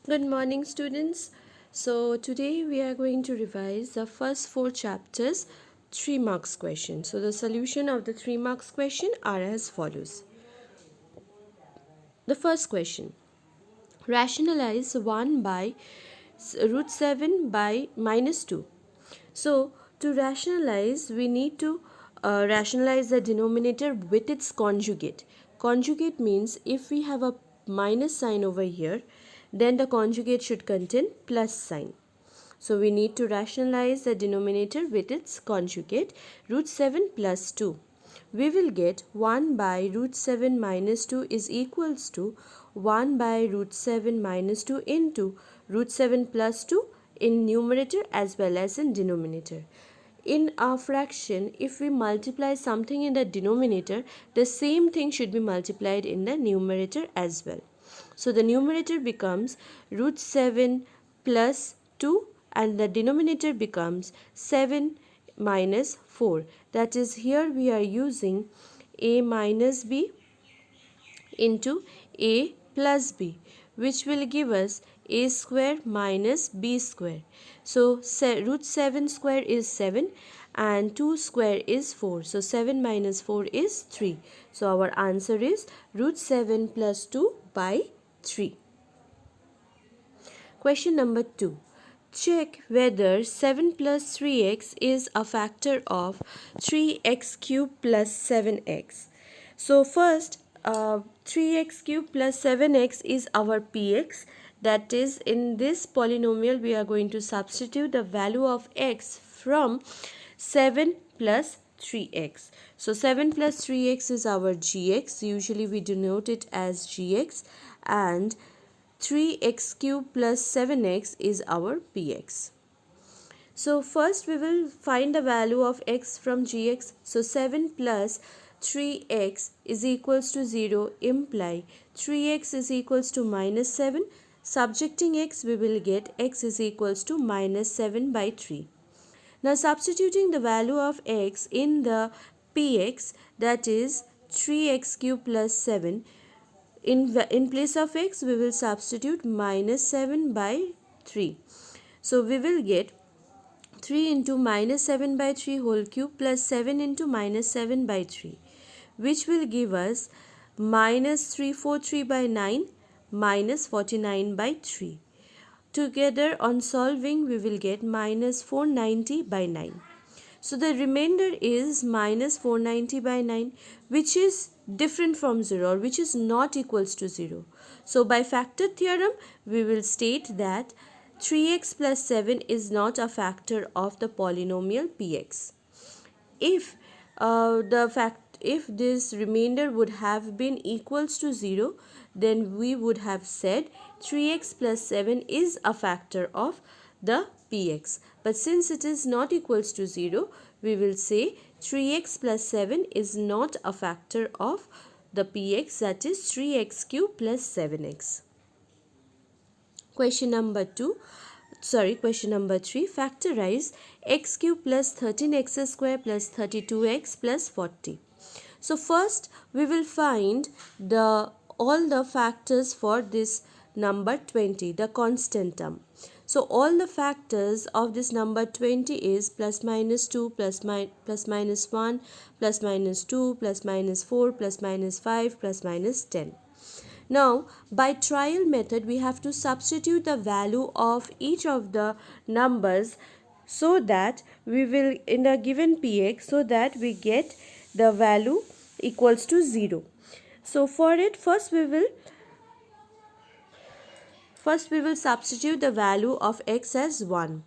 Good morning, students. So, today we are going to revise the first four chapters, 3 marks question. So, the solution of the 3 marks question are as follows. The first question, rationalize 1 by root 7 by minus 2. So, to rationalize, we need to rationalize the denominator with its conjugate. Conjugate means if we have a minus sign over here, then the conjugate should contain plus sign. So we need to rationalize the denominator with its conjugate, root 7 plus 2. We will get 1 by root 7 minus 2 is equals to 1 by root 7 minus 2 into root 7 plus 2 in numerator as well as in denominator. In a fraction, if we multiply something in the denominator, the same thing should be multiplied in the numerator as well. So the numerator becomes root 7 plus 2 and the denominator becomes 7 minus 4. That is, here we are using a minus b into a plus b, which will give us a square minus b square. So root 7 square is 7 and 2 square is 4. So 7 minus 4 is 3. So our answer is root 7 plus 2 by 3. Question number 2. Check whether 7 plus 3x is a factor of 3x cubed plus 7x. So first, 3x cubed plus 7x is our px. That is, in this polynomial we are going to substitute the value of x from 7 plus 3x. So 7 plus 3x is our gx. Usually we denote it as gx, and 3x cubed plus 7x is our px. So first we will find the value of x from gx. So 7 plus 3x is equals to 0 imply 3x is equals to minus 7. Subjecting x, we will get x is equals to minus 7 by 3. Now substituting the value of x in the px, that is 3x cubed plus 7, in place of x we will substitute minus 7 by 3. So we will get 3 into minus 7 by 3 whole cube plus 7 into minus 7 by 3, which will give us minus 343 by 9 minus 49 by 3. Together on solving we will get minus 490 by 9. So the remainder is minus 490 by 9, which is different from 0 or which is not equals to 0. So by factor theorem, we will state that 3x plus 7 is not a factor of the polynomial px. If if this remainder would have been equals to 0, then we would have said 3x plus 7 is a factor of the px. But since it is not equals to 0, we will say 3x plus 7 is not a factor of the px, that is 3x cubed plus 7x. Question number 3, factorize x cube plus 13x square plus 32x plus 40. So first we will find all the factors for this number 20, the constant term. So all the factors of this number 20 is plus minus 2, plus minus 1, plus minus 2, plus minus 4, plus minus 5, plus minus 10. Now, by trial method, we have to substitute the value of each of the numbers so that we will, in a given px, so that we get the value equals to 0. So for it, first we will substitute the value of x as 1.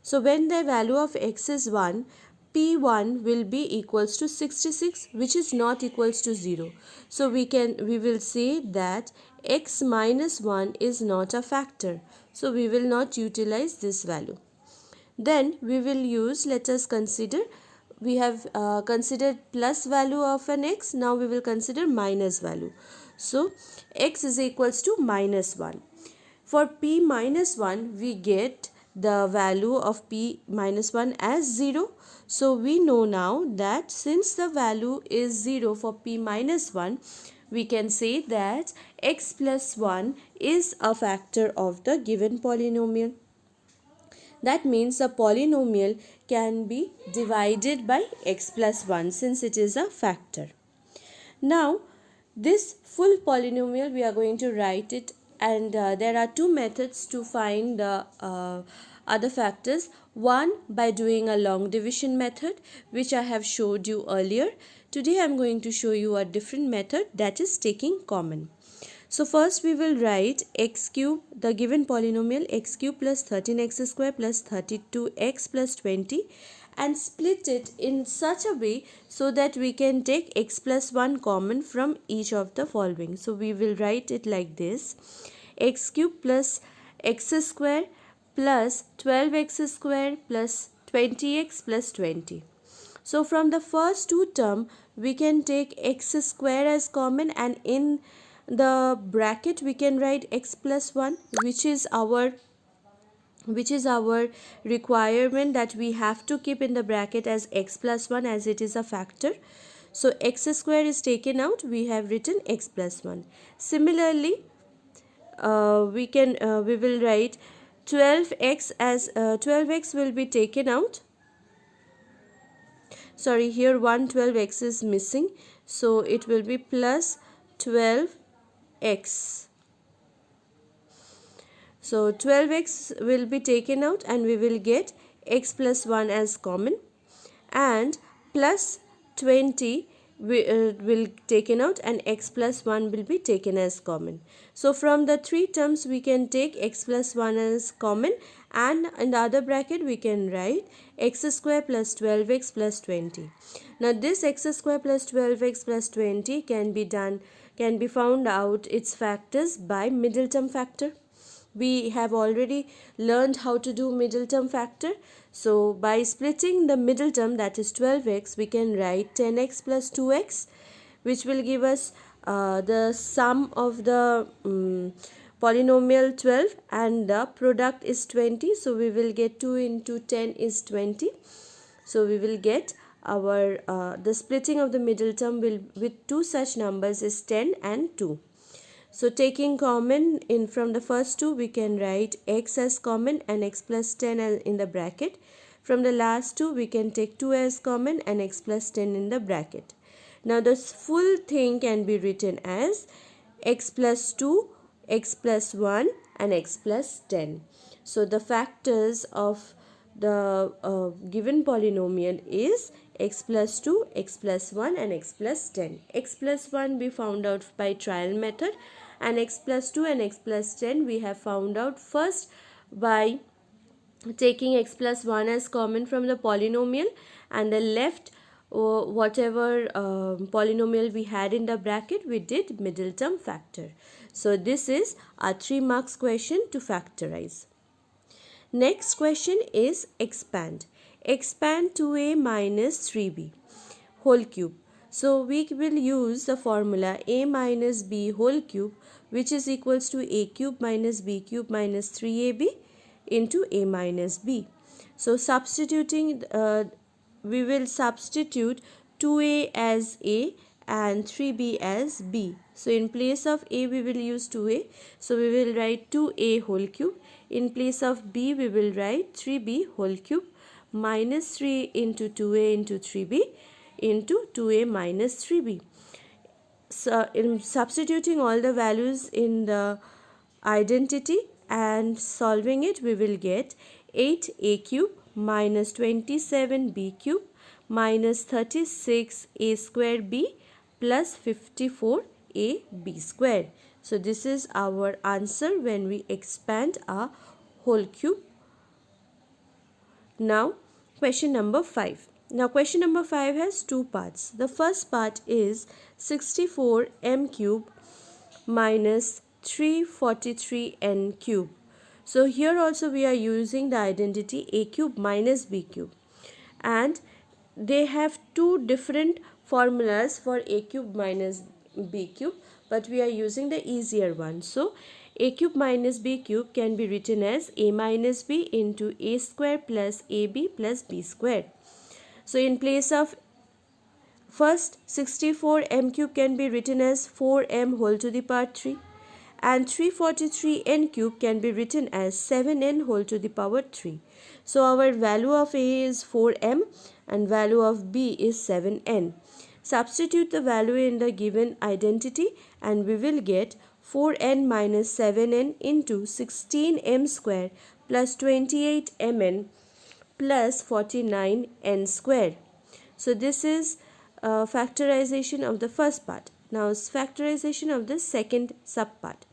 So when the value of x is 1, P1 will be equals to 66, which is not equals to 0. So we will say that x minus 1 is not a factor. So we will not utilize this value. Then we will use, let us consider, we have considered plus value of an x. Now we will consider minus value. So x is equals to minus 1. For p minus 1, we get the value of p minus 1 as 0. So we know now that since the value is 0 for p minus 1, we can say that x plus 1 is a factor of the given polynomial. That means the polynomial can be divided by x plus 1 since it is a factor. Now, this full polynomial we are going to write it, and there are two methods to find the other factors. One, by doing a long division method, which I have showed you earlier. Today I am going to show you a different method, that is taking common. So first we will write x cube, the given polynomial x cube plus 13x square plus 32x plus 20, and split it in such a way so that we can take x plus 1 common from each of the following. So we will write it like this: x cube plus x square plus 12x square plus 20x plus 20. So from the first two term we can take x square as common, and in the bracket we can write x plus 1, which is our requirement, that we have to keep in the bracket as x plus 1 as it is a factor. So x square is taken out, we have written x plus 1. Similarly, we will write 12x as 12x will be taken out. Sorry, here 12x is missing, so it will be plus 12x. So 12x will be taken out and we will get x plus 1 as common, and plus 20 will taken out and x plus 1 will be taken as common. So from the three terms we can take x plus 1 as common, and in the other bracket we can write x square plus 12x plus 20. Now this x square plus 12x plus 20 can be found out its factors by middle term factor. We have already learned how to do middle term factor. So by splitting the middle term, that is 12x, we can write 10x plus 2x, which will give us the sum of the polynomial 12 and the product is 20. So we will get 2 into 10 is 20. So we will get our the splitting of the middle term will with two such numbers is 10 and 2. So taking common in from the first two, we can write x as common and x plus 10 in the bracket. From the last two, we can take 2 as common and x plus 10 in the bracket. Now this full thing can be written as x plus 2, x plus 1 and x plus 10. So the factors of the given polynomial is x plus 2, x plus 1 and x plus 10. X plus 1 we found out by trial method, and x plus 2 and x plus 10 we have found out first by taking x plus 1 as common from the polynomial, and the left whatever polynomial we had in the bracket we did middle term factor. So this is a 3 marks question to factorize. Next question is expand. Expand 2a minus 3b whole cube. So we will use the formula a minus b whole cube, which is equals to a cube minus b cube minus 3ab into a minus b. So substituting, we will substitute 2a as a and 3b as b. So in place of a we will use 2a. So we will write 2a whole cube. In place of b we will write 3b whole cube minus 3 into 2a into 3b into 2a minus 3b. So in substituting all the values in the identity and solving it, we will get 8a cube minus 27b cube minus 36a square b plus 54ab square. So this is our answer when we expand a whole cube. Now question number 5. Now question number 5 has two parts. The first part is 64m cube minus 343n cube. So here also we are using the identity a cube minus b cube, and they have two different formulas for a cube minus b cube, but we are using the easier one. So a cube minus b cube can be written as a minus b into a square plus ab plus b square. So in place of First, 64m cube can be written as 4m whole to the power 3, and 343n cube can be written as 7n whole to the power 3. So our value of A is 4m and value of B is 7n. Substitute the value in the given identity and we will get 4n minus 7n into 16m square plus 28mn plus 49n square. So this is factorization of the first part. Now factorization of the second subpart.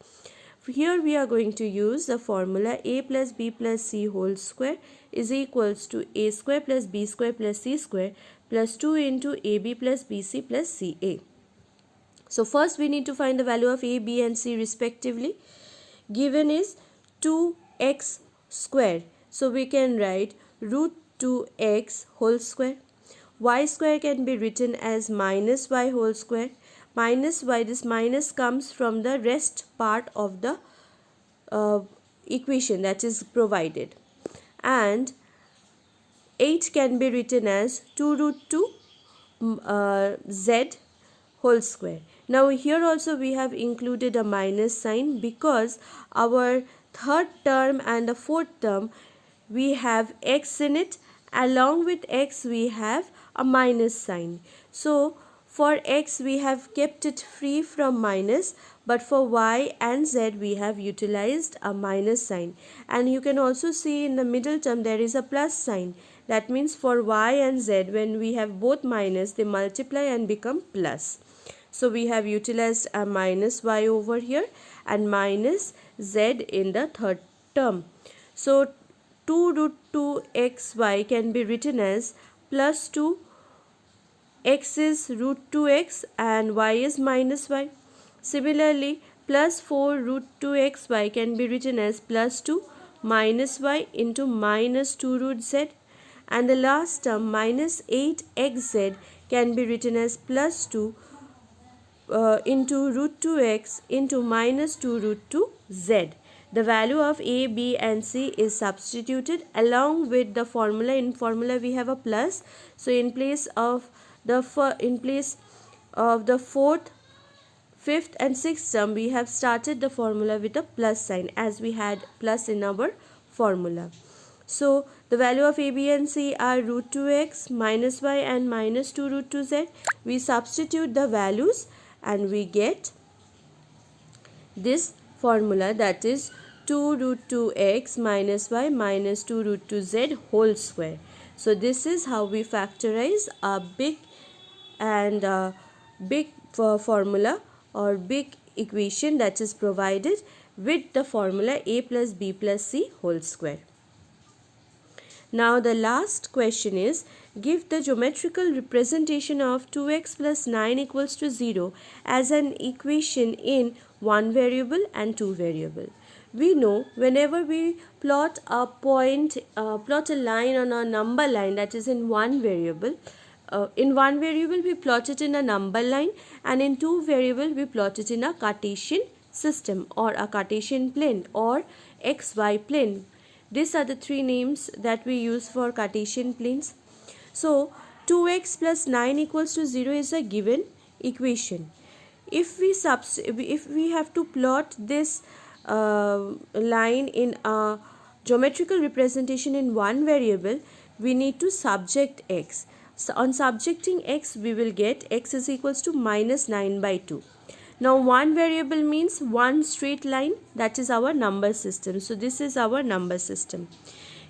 Here we are going to use the formula a plus b plus c whole square is equals to a square plus b square plus c square plus 2 into ab plus bc plus ca. So first we need to find the value of a, b and c respectively. Given is 2x square. So we can write root 2x whole square. Y square can be written as minus y whole square. Minus y, this minus comes from the rest part of the equation that is provided. And 8 can be written as 2 root 2 z whole square. Now here also we have included a minus sign because our third term and the fourth term we have x in it. Along with x we have a minus sign. So for x we have kept it free from minus, but for y and z we have utilized a minus sign. And you can also see in the middle term there is a plus sign. That means for y and z, when we have both minus, they multiply and become plus. So we have utilized a minus y over here and minus z in the third term. So 2 root 2 xy can be written as plus 2, x is root 2x and y is minus y. Similarly, plus 4 root 2 xy can be written as plus 2 minus y into minus 2 root z. And the last term minus 8xz can be written as plus 2 into root 2x into minus 2 root 2 z. The value of a, b and c is substituted along with the formula. In formula we have a plus. So in place of the fourth, fifth and sixth term we have started the formula with a plus sign as we had plus in our formula. So the value of a, b and c are root 2x, minus y and minus 2 root 2z. We substitute the values and we get this formula, that is 2 root 2x minus y minus 2 root 2z whole square. So this is how we factorize a big formula or big equation that is provided with the formula a plus b plus c whole square. Now the last question is, give the geometrical representation of 2x plus 9 equals to 0 as an equation in one variable and two variable. We know whenever we plot a line on a number line that is in one variable, we plot it in a number line, and in two variable we plot it in a Cartesian system or a Cartesian plane or xy plane. These are the three names that we use for Cartesian planes. So 2x plus 9 equals to 0 is a given equation. If we have to plot this line in a geometrical representation in one variable, we need to subject x. So on subjecting x, we will get x is equals to minus 9 by 2. Now one variable means one straight line, that is our number system. So this is our number system.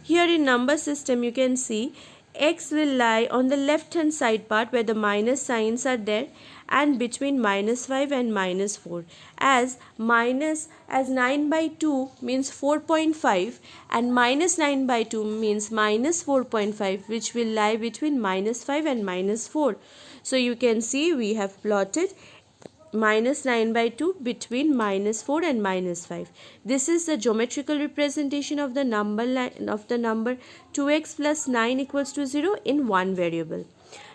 Here in number system you can see x will lie on the left hand side part where the minus signs are there, and between minus 5 and minus 4, as 9 by 2 means 4.5 and minus 9 by 2 means minus 4.5, which will lie between minus 5 and minus 4. So you can see we have plotted minus 9 by 2 between minus 4 and minus 5. This is the geometrical representation of the number 2x plus 9 equals to 0 in one variable.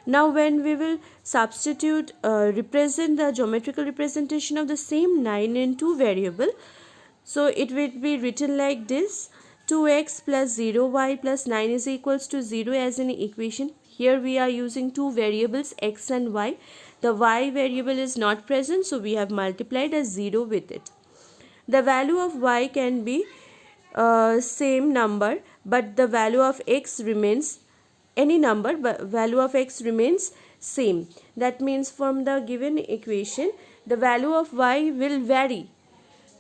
Now when we will represent the geometrical representation of the same 9 in two variable, so it will be written like this: 2x plus 0y plus 9 is equals to 0 as an equation. Here we are using two variables x and y. The y variable is not present, so we have multiplied a 0 with it. The value of y can be same number, but the value of x remains any number, but value of x remains same. That means from the given equation, the value of y will vary.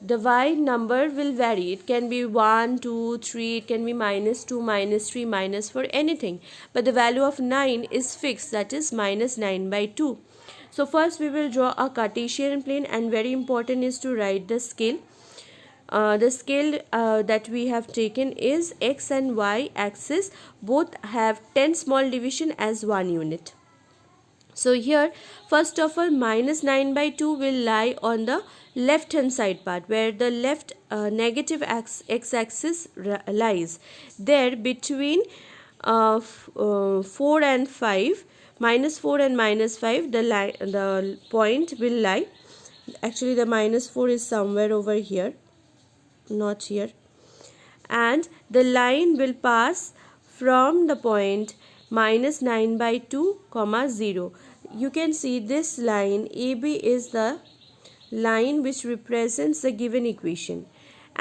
The y number will vary. It can be 1, 2, 3, it can be -2, -3, -4, anything. But the value of 9 is fixed, that is -9/2. So first we will draw a Cartesian plane, and very important is to write the scale. The scale that we have taken is x and y axis both have 10 small division as 1 unit. So here first of all -9/2 will lie on the left hand side part, where the left negative x axis lies. There between 4 and 5, -4 and -5, the point will lie. Actually the -4 is somewhere over here, not here, and the line will pass from the point -9/2, 0. You can see this line AB is the line which represents the given equation,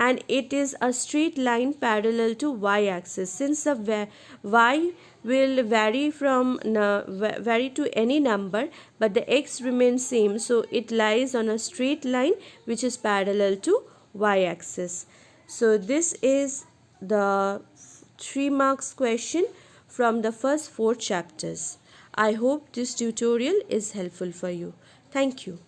and it is a straight line parallel to y-axis. Since the y will vary to any number, but the x remains same, so it lies on a straight line which is parallel to y-axis. So this is the 3 marks question from the first 4 chapters. I hope this tutorial is helpful for you. Thank you.